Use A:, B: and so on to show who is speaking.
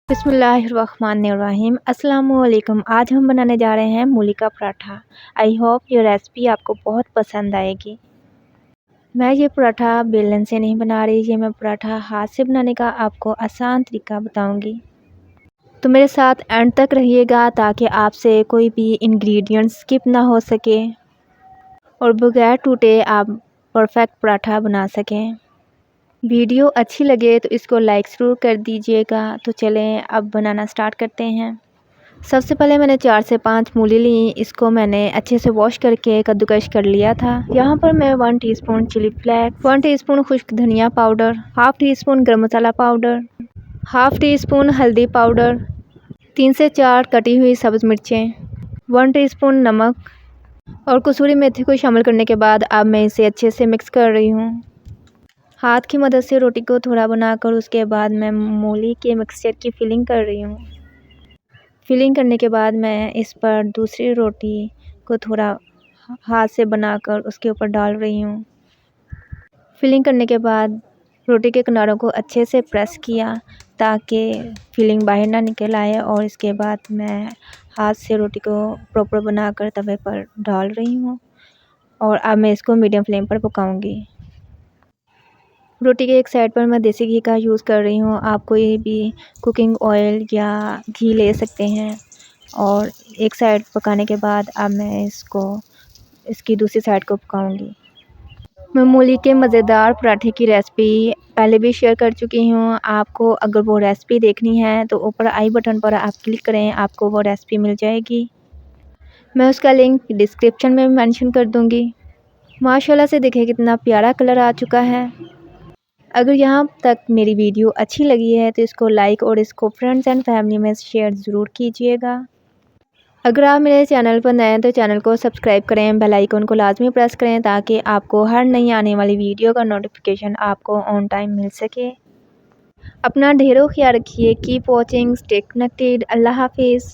A: बिस्मिल्लाहिर्रहमानिर्रहीम अस्सलामुअलैकुम। आज हम बनाने जा रहे हैं मूली का पराठा। आई होप ये रेसिपी आपको बहुत पसंद आएगी। मैं ये पराठा बेलन से नहीं बना रही, ये मैं पराठा हाथ से बनाने का आपको आसान तरीका बताऊंगी। तो मेरे साथ एंड तक रहिएगा ताकि आपसे कोई भी इंग्रेडिएंट्स स्किप ना हो सके और बगैर टूटे आप परफेक्ट पराठा बना सकें। वीडियो अच्छी लगे तो इसको लाइक ज़रूर कर दीजिएगा। तो चलें अब बनाना स्टार्ट करते हैं। सबसे पहले मैंने 4 से 5 मूली ली। इसको मैंने अच्छे से वॉश करके कद्दूकश कर लिया था। यहाँ पर मैं 1 टीस्पून चिली फ्लेक्स, 1 टीस्पून खुश्क धनिया पाउडर, हाफ़ टी स्पून गर्म मसाला पाउडर, हाफ़ टी स्पून हल्दी पाउडर, 3 से 4 कटी हुई सब्ज़ मिर्चें, 1 टीस्पून नमक और कसूरी मेथी को शामिल करने के बाद अब मैं इसे अच्छे से मिक्स कर रही हूँ। हाथ की मदद से रोटी को थोड़ा बनाकर उसके बाद मैं मूली के मिक्सचर की फिलिंग कर रही हूँ। फिलिंग करने के बाद मैं इस पर दूसरी रोटी को थोड़ा हाथ से बनाकर उसके ऊपर डाल रही हूँ। फिलिंग करने के बाद रोटी के किनारों को अच्छे से प्रेस किया ताकि फिलिंग बाहर ना निकल आए और इसके बाद मैं हाथ से रोटी को प्रॉपर बनाकर तवे पर डाल रही हूँ और अब मैं इसको मीडियम फ्लेम पर पकाऊंगी। रोटी के एक साइड पर मैं देसी घी का यूज़ कर रही हूँ। आप कोई भी कुकिंग ऑयल या घी ले सकते हैं और एक साइड पकाने के बाद अब मैं इसकी दूसरी साइड को पकाऊंगी। मैं मूली के मज़ेदार पराठे की रेसिपी पहले भी शेयर कर चुकी हूँ। आपको अगर वो रेसिपी देखनी है तो ऊपर आई बटन पर आप क्लिक करें, आपको वो रेसिपी मिल जाएगी। मैं उसका लिंक डिस्क्रिप्शन में मेंशन कर दूँगी। माशाल्लाह से देखिए कितना प्यारा कलर आ चुका है। अगर यहाँ तक मेरी वीडियो अच्छी लगी है तो इसको लाइक और इसको फ्रेंड्स एंड फैमिली में शेयर ज़रूर कीजिएगा। अगर आप मेरे चैनल पर नए हैं तो चैनल को सब्सक्राइब करें, बेल आइकन को लाजमी प्रेस करें ताकि आपको हर नई आने वाली वीडियो का नोटिफिकेशन आपको ऑन टाइम मिल सके। अपना ढेरों ख्याल रखिए। Keep watching, stay connected. अल्लाह हाफिज़।